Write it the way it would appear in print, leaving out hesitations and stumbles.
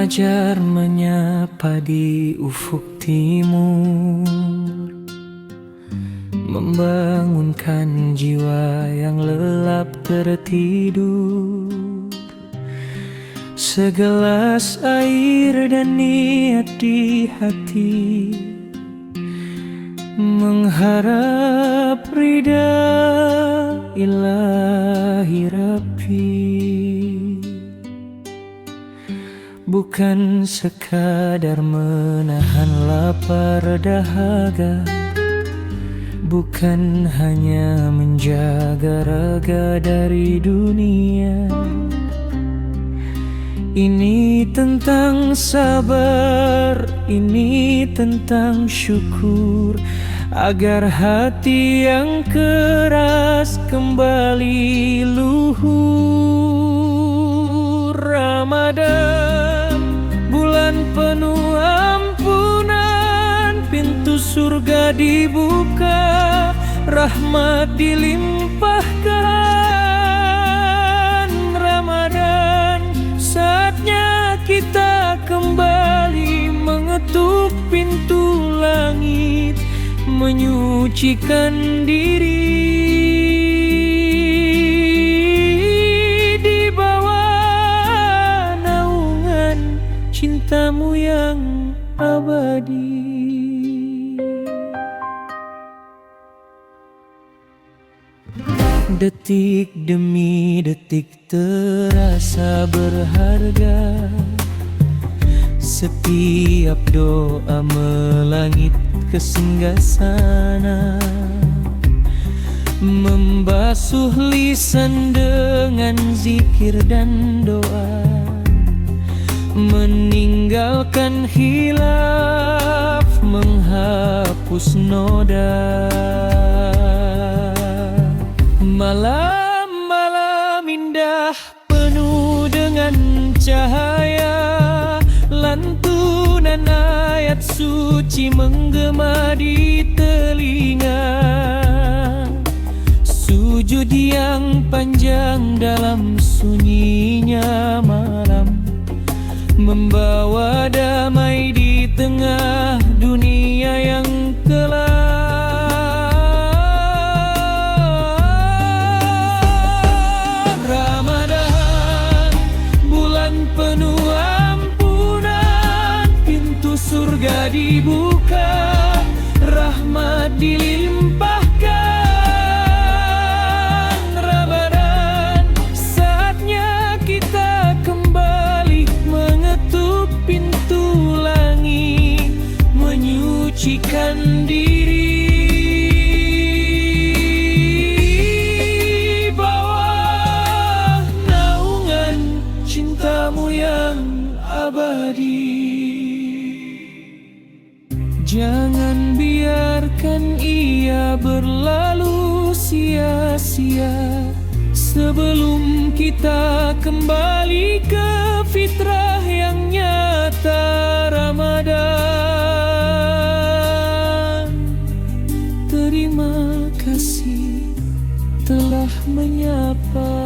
Fajar menyapa di ufuk timur, membangunkan jiwa yang lelap tertidur. Segelas air dan niat di hati, mengharap ridha ilahi Rabbi. Bukan sekadar menahan lapar dahaga, bukan hanya menjaga raga dari dunia. Ini tentang sabar, ini tentang syukur, agar hati yang keras kembali luhur. Ramadan, bulan penuh ampunan, pintu surga dibuka, rahmat dilimpahkan. Ramadan, saatnya kita kembali mengetuk pintu langit, menyucikan diri di bawah naungan cintamu yang abadi. Detik demi detik terasa berharga, setiap doa melangit ke singgasana, membasuh lisan dengan zikir dan doa, meninggalkan khilaf, menghapus noda. Malam-malam indah penuh dengan cahaya, lantunan ayat suci menggema di telinga. Sujud yang panjang dalam sunyinya malam, membawa damai di tengah dunia yang kelam. Ramadan, bulan penuh ampunan, pintu surga dibuka, rahmat dilimpahkan. Ramadan, saatnya kita kembali mengetuk pintu langit, menyucikan diri bawah naungan cintamu yang abadi. Jangan biarkan ia berlalu sia-sia sebelum kita kembali ke fitrah yang nyata. Ramadan, terima kasih telah menyapa.